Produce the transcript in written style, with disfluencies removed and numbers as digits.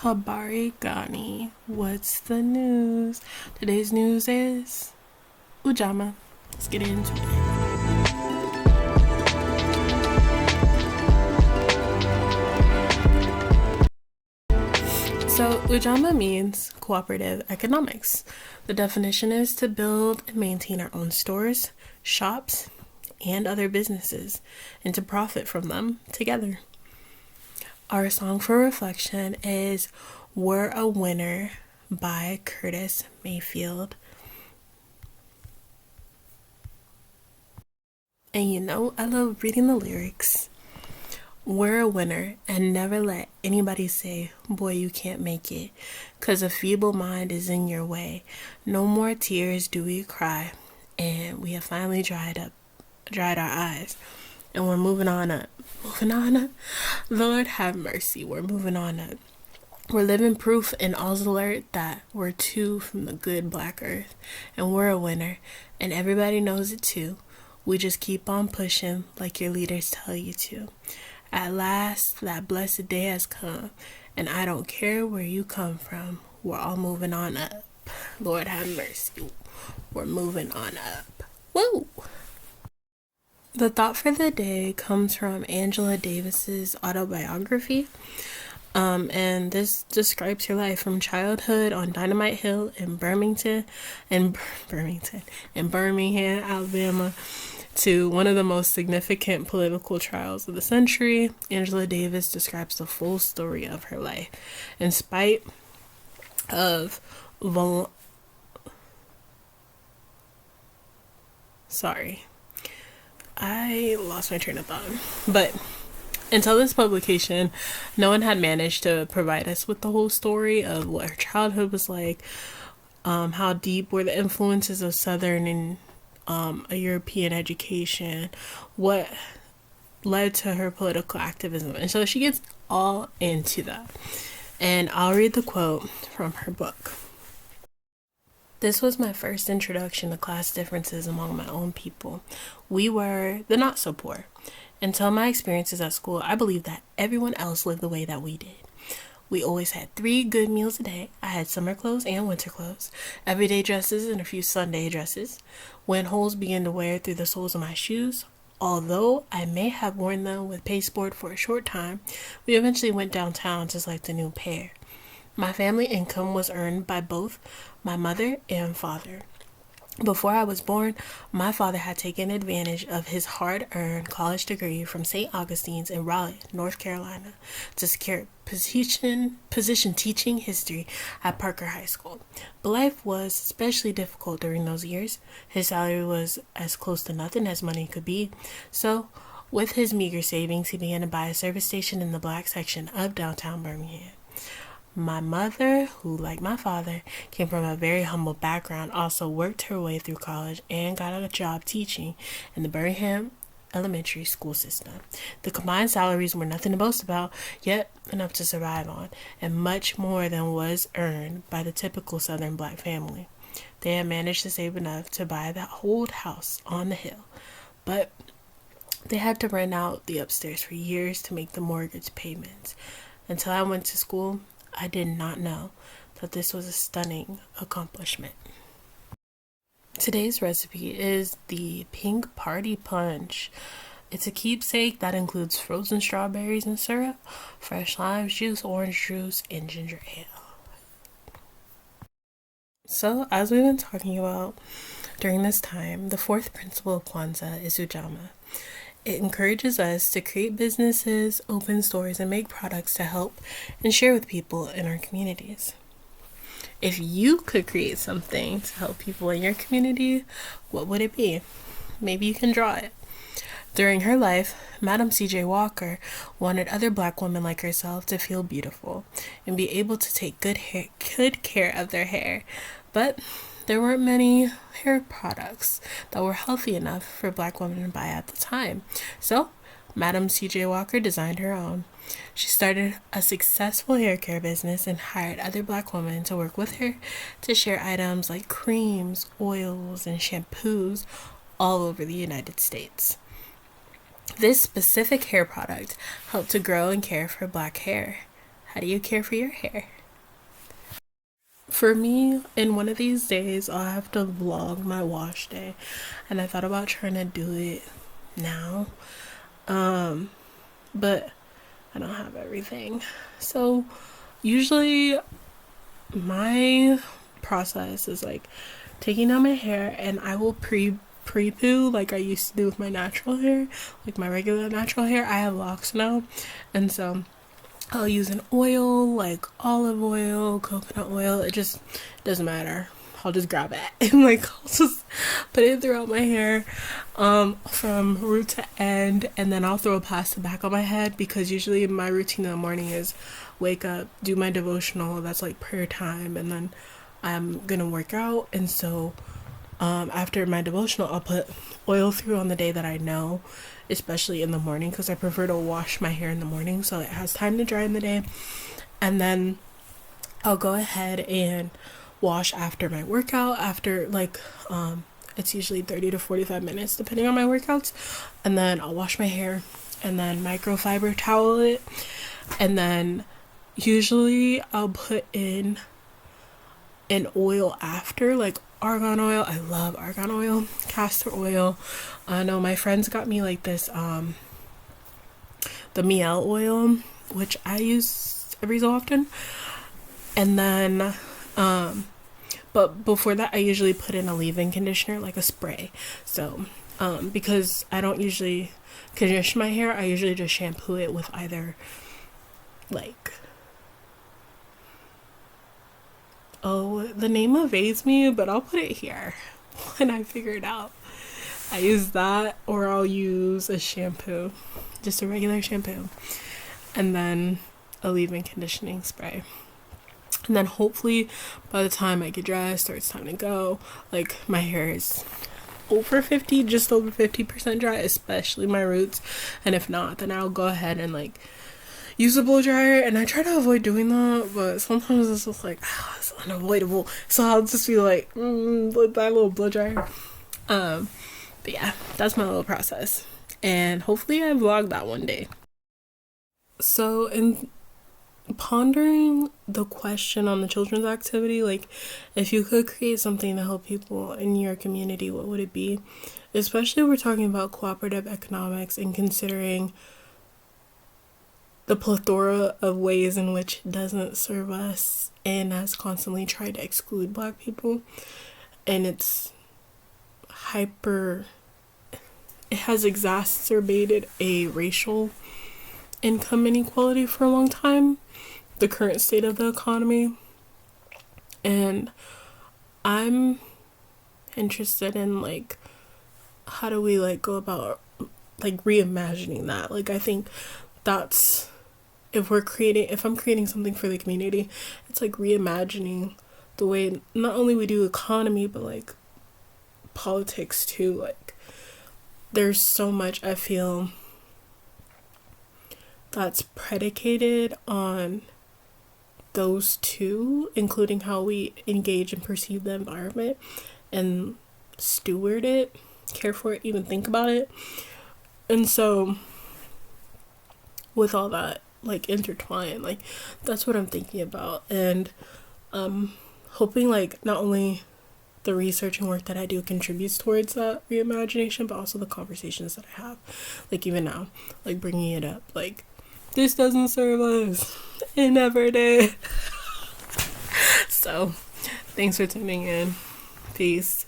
Habari Gani. What's the news? Today's news is Ujamaa. Let's get into it. So, Ujamaa means cooperative economics. The definition is to build and maintain our own stores, shops, and other businesses, and to profit from them together. Our song for reflection is We're a Winner by Curtis Mayfield. And you know, I love reading the lyrics. We're a winner, and never let anybody say, boy, you can't make it, 'cause a feeble mind is in your way. No more tears do we cry, and we have finally dried our eyes, and we're moving on up. Lord have mercy, we're moving on up. We're living proof in all's alert that we're two from the good black earth, and we're a winner, and everybody knows it too. We just keep on pushing like your leaders tell you to. At last, that blessed day has come, and I don't care where you come from. We're all moving on up. Lord have mercy. We're moving on up. Woo! The thought for the day comes from Angela Davis's autobiography. And this describes her life from childhood on Dynamite Hill in Birmingham, Alabama, to one of the most significant political trials of the century. Angela Davis describes the full story of her life. In spite of I lost my train of thought. But until this publication, no one had managed to provide us with the whole story of what her childhood was like, how deep were the influences of Southern and a European education, what led to her political activism. And so she gets all into that. And I'll read the quote from her book. This was my first introduction to class differences among my own people. We were the not so poor. Until my experiences at school, I believed that everyone else lived the way that we did. We always had 3 good meals a day. I had summer clothes and winter clothes, everyday dresses and a few Sunday dresses. When holes began to wear through the soles of my shoes, although I may have worn them with pasteboard for a short time, we eventually went downtown to select a new pair. My family income was earned by both my mother and father. Before I was born, my father had taken advantage of his hard-earned college degree from St. Augustine's in Raleigh, North Carolina, to secure position teaching history at Parker High School. But life was especially difficult during those years. His salary was as close to nothing as money could be. So, with his meager savings, he began to buy a service station in the black section of downtown Birmingham. My mother, who, like my father, came from a very humble background, also worked her way through college and got a job teaching in the Birmingham elementary school system. The combined salaries were nothing to boast about, yet enough to survive on, and much more than was earned by the typical Southern black family. They had managed to save enough to buy that old house on the hill, but they had to rent out the upstairs for years to make the mortgage payments. Until I went to school, I did not know that this was a stunning accomplishment. Today's recipe is the Pink Party Punch. It's a keepsake that includes frozen strawberries and syrup, fresh lime juice, orange juice, and ginger ale. So, as we've been talking about during this time, the 4th principle of Kwanzaa is Ujamaa. It encourages us to create businesses, open stores, and make products to help and share with people in our communities. If you could create something to help people in your community, what would it be? Maybe you can draw it. During her life, Madam C.J. Walker wanted other black women like herself to feel beautiful and be able to take good care of their hair. But there weren't many hair products that were healthy enough for black women to buy at the time. So, Madam C.J. Walker designed her own. She started a successful hair care business and hired other black women to work with her to share items like creams, oils, and shampoos all over the United States. This specific hair product helped to grow and care for black hair. How do you care for your hair? For me, in one of these days, I'll have to vlog my wash day, and I thought about trying to do it now, but I don't have everything. So usually my process is like taking out my hair, and I will pre-poo like I used to do with my natural hair, like my regular natural hair. I have locks now, and so I'll use an oil like olive oil, coconut oil. It just doesn't matter. I'll just grab it and like I'll just put it throughout my hair, from root to end, and then I'll throw a plastic back on my head, because usually my routine in the morning is wake up, do my devotional, that's like prayer time, and then I'm gonna work out. And so after my devotional, I'll put oil through on the day that I know, especially in the morning, because I prefer to wash my hair in the morning so it has time to dry in the day. And then I'll go ahead and wash after my workout, after like it's usually 30 to 45 minutes depending on my workouts. And then I'll wash my hair and then microfiber towel it, and then usually I'll put in an oil after, like argan oil. I love argan oil, castor oil. I know my friends got me like this the miel oil, which I use every so often. And then but before that I usually put in a leave-in conditioner, like a spray. So because I don't usually condition my hair, I usually just shampoo it with either like, oh, the name evades me, but I'll put it here when I figure it out. I use that, or I'll use a shampoo, just a regular shampoo, and then a leave-in conditioning spray. And then hopefully by the time I get dressed or it's time to go, like my hair is just over 50% dry, especially my roots. And if not, then I'll go ahead and like use a blow dryer, and I try to avoid doing that, but sometimes it's just like, it's unavoidable, so I'll just be like, with that little blow dryer. But yeah, that's my little process, and hopefully I vlog that one day. So in pondering the question on the children's activity, like if you could create something to help people in your community, what would it be? Especially if we're talking about cooperative economics and considering the plethora of ways in which it doesn't serve us and has constantly tried to exclude Black people. And it has exacerbated a racial income inequality for a long time, the current state of the economy. And I'm interested in like, how do we like go about like reimagining that? Like I think that's, if I'm creating something for the community, it's like reimagining the way not only we do economy, but like politics too. Like there's so much I feel that's predicated on those two, including how we engage and perceive the environment and steward it, care for it, even think about it. And so with all that like intertwined, like that's what I'm thinking about. And hoping like not only the research and work that I do contributes towards that reimagination, but also the conversations that I have, like even now, like bringing it up, like this doesn't serve us, it never did. So thanks for tuning in. Peace.